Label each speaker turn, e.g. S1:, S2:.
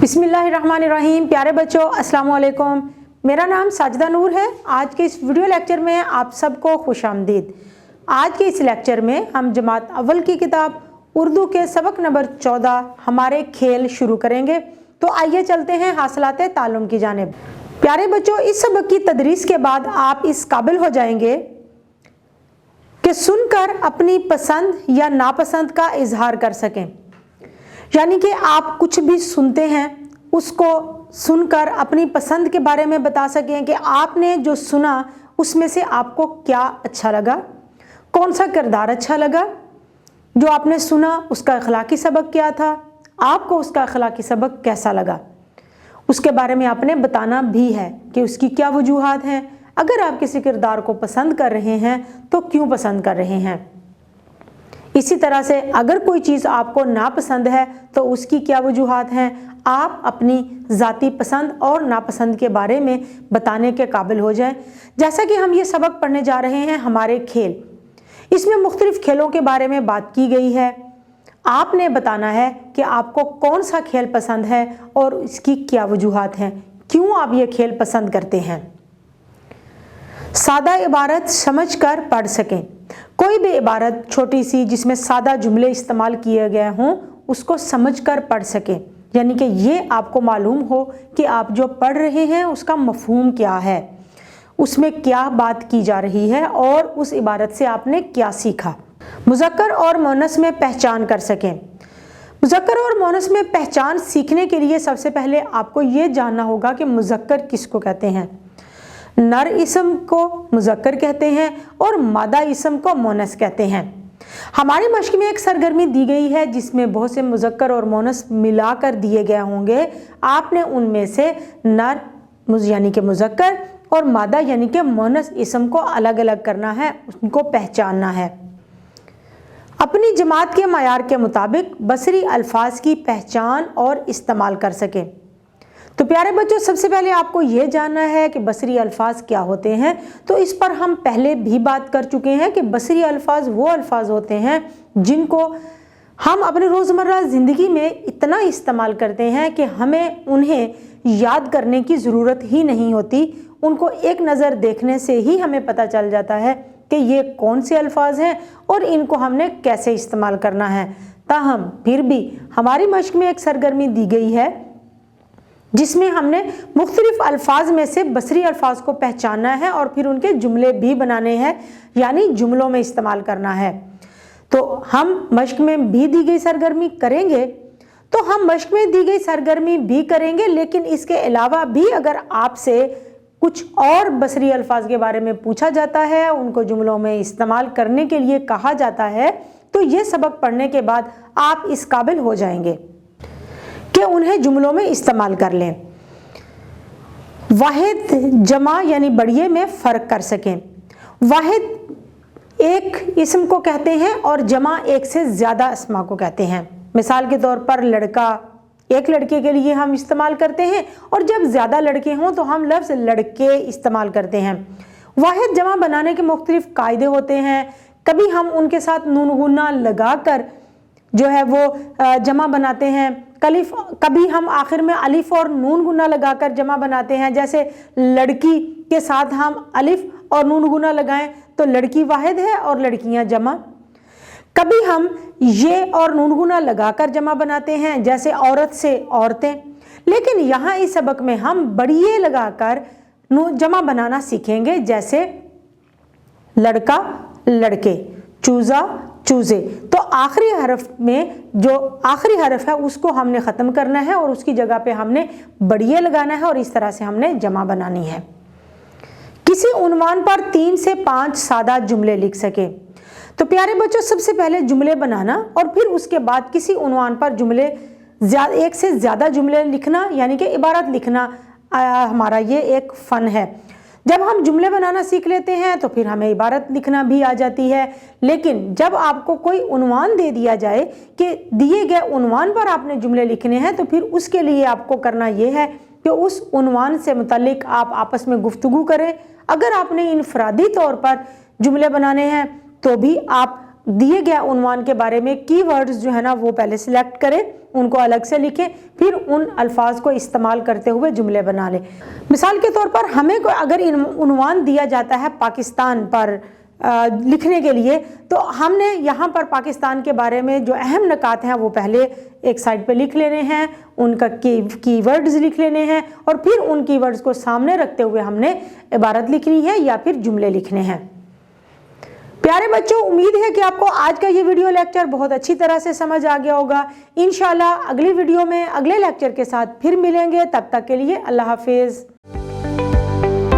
S1: बिस्मिल्लाहिर्रहमानिर्रहीम। प्यारे बच्चों, अस्सलाम वालेकुम। मेरा नाम साजिदा नूर है। आज के इस वीडियो लेक्चर में आप सबको खुश आमदीद। आज के इस लेक्चर में हम जमात अव्वल की किताब उर्दू के सबक नंबर 14 हमारे खेल शुरू करेंगे। तो आइए चलते हैं हासिलाते ताल्लुम की जानिब। प्यारे बच्चों, इस सबक की तदरीस के बाद आप इस काबिल हो जाएंगे कि सुनकर अपनी पसंद या नापसंद का इजहार कर सकें। यानी कि आप कुछ भी सुनते हैं उसको सुनकर अपनी पसंद के बारे में बता सकें कि आपने जो सुना उसमें से आपको क्या अच्छा लगा, कौन सा किरदार अच्छा लगा, जो आपने सुना उसका अखलाकी सबक क्या था, आपको उसका अखलाकी सबक कैसा लगा, उसके बारे में आपने बताना भी है कि उसकी क्या वजूहात हैं। अगर आप किसी किरदार को पसंद कर रहे हैं तो क्यों पसंद कर रहे हैं। इसी तरह से अगर कोई चीज़ आपको नापसंद है तो उसकी क्या वजूहात हैं। आप अपनी ज़ाती पसंद और नापसंद के बारे में बताने के काबिल हो जाएं। जैसा कि हम ये सबक पढ़ने जा रहे हैं हमारे खेल, इसमें मुख्तलिफ खेलों के बारे में बात की गई है। आपने बताना है कि आपको कौन सा खेल पसंद है और इसकी क्या वजूहात हैं, क्यों आप ये खेल पसंद करते हैं। सादा इबारत समझ कर पढ़ सकें। कोई भी इबारत छोटी सी जिसमें सादा जुमले इस्तेमाल किए गए हों उसको समझ कर पढ़ सकें, यानी कि ये आपको मालूम हो कि आप जो पढ़ रहे हैं उसका मफहूम क्या है, उसमें क्या बात की जा रही है और उस इबारत से आपने क्या सीखा। मुज़क्कर और मुअन्नस में पहचान कर सकें। मुज़क्कर और मुअन्नस में पहचान सीखने के लिए सबसे पहले आपको ये जानना होगा कि मुज़क्कर किसको कहते हैं। नर इसम को मुज़क्कर कहते हैं और मादा इसम को मुअन्नस कहते हैं। हमारी मश्क में एक सरगर्मी दी गई है जिसमें बहुत से मुज़क्कर और मुअन्नस मिलाकर दिए गए होंगे। आपने उनमें से नर यानी कि मुज़क्कर और मादा यानी कि मुअन्नस इसम को अलग अलग करना है, उनको पहचानना है। अपनी जमात के मयार के मुताबिक बसरी अल्फाज की पहचान और इस्तेमाल कर सकें। तो प्यारे बच्चों, सबसे पहले आपको ये जानना है कि बसरी अल्फाज क्या होते हैं। तो इस पर हम पहले भी बात कर चुके हैं कि बसरी अल्फाज वो अल्फाज होते हैं जिनको हम अपने रोज़मर्रा ज़िंदगी में इतना इस्तेमाल करते हैं कि हमें उन्हें याद करने की ज़रूरत ही नहीं होती। उनको एक नज़र देखने से ही हमें पता चल जाता है कि ये कौन से अल्फाज हैं और इनको हमने कैसे इस्तेमाल करना है। ताहम फिर भी हमारी मश्क में एक सरगर्मी दी गई है जिसमें हमने मुख्तलिफ अल्फाज में से बसरी अल्फाज को पहचानना है और फिर उनके जुमले भी बनाने हैं, यानी जुमलों में इस्तेमाल करना है। तो हम मश्क में भी दी गई सरगर्मी करेंगे, तो हम मश्क में दी गई सरगर्मी भी करेंगे, लेकिन इसके अलावा भी अगर आपसे कुछ और बसरी अल्फाज के बारे में पूछा जाता है, उनको जुमलों में इस्तेमाल करने के लिए कहा जाता है, तो ये सबक पढ़ने के बाद आप इस काबिल हो जाएंगे कि उन्हें जुमलों में इस्तेमाल कर लें। वाहिद जमा यानी बढ़िए में फ़र्क कर सकें। वाहिद एक इसम को कहते हैं और जमा एक से ज़्यादा अस्मा को कहते हैं। मिसाल के तौर पर लड़का, एक लड़के के लिए हम इस्तेमाल करते हैं और जब ज़्यादा लड़के हों तो हम लफ्ज़ लड़के इस्तेमाल करते हैं। वाहिद जमा बनाने के मुख्तलिफ कायदे होते हैं। कभी हम उनके साथ नून गुन्ना लगा कर जो है वो जमा बनाते हैं, कभी हम आखिर में अलिफ और नून गुना लगाकर जमा बनाते हैं। जैसे लड़की के साथ हम अलिफ और नून गुना लगाएं तो लड़की वाहिद है और लड़कियां जमा। कभी हम ये और नून गुना लगाकर जमा बनाते हैं, जैसे औरत से औरतें। लेकिन यहाँ इस सबक में हम बढ़िए लगाकर जमा बनाना सीखेंगे, जैसे लड़का लड़के, चूज़ा चूज़े। तो आखिरी हरफ में जो आखिरी हरफ है उसको हमने ख़त्म करना है और उसकी जगह पे हमने बढ़िए लगाना है और इस तरह से हमने जमा बनानी है। किसी उन्वान पर 3 से 5 सादा जुमले लिख सके। तो प्यारे बच्चों, सबसे पहले जुमले बनाना और फिर उसके बाद किसी उन्वान पर जुमले एक से ज़्यादा जुमले लिखना, यानी कि इबारत लिखना हमारा ये एक फ़न है। जब हम जुमले बनाना सीख लेते हैं तो फिर हमें इबारत लिखना भी आ जाती है। लेकिन जब आपको कोई उन्वान दे दिया जाए कि दिए गए उन्वान पर आपने जुमले लिखने हैं, तो फिर उसके लिए आपको करना यह है कि उस उन्वान से मुतालिक आप आपस में गुफ्तगू करें। अगर आपने इनफरादी तौर पर जुमले बनाने हैं तो भी आप दिए गए उन्वान के बारे में की वर्ड्स जो है ना वो पहले सिलेक्ट करें, उनको अलग से लिखें, फिर उन अल्फाज को इस्तेमाल करते हुए जुमले बना लें। मिसाल के तौर पर हमें अगर उन्वान दिया जाता है पाकिस्तान पर लिखने के लिए, तो हमने यहाँ पर पाकिस्तान के बारे में जो अहम नकात हैं वो पहले एक साइड पे लिख लेने हैं, उनका कीवर्ड्स लिख लेने हैं, और फिर उन कीवर्ड्स को सामने रखते हुए हमने इबारत लिखनी है या फिर जुमले लिखने हैं। प्यारे बच्चों, उम्मीद है कि आपको आज का ये वीडियो लेक्चर बहुत अच्छी तरह से समझ आ गया होगा। इंशाल्लाह अगली वीडियो में अगले लेक्चर के साथ फिर मिलेंगे। तब तक के लिए अल्लाह हाफिज़।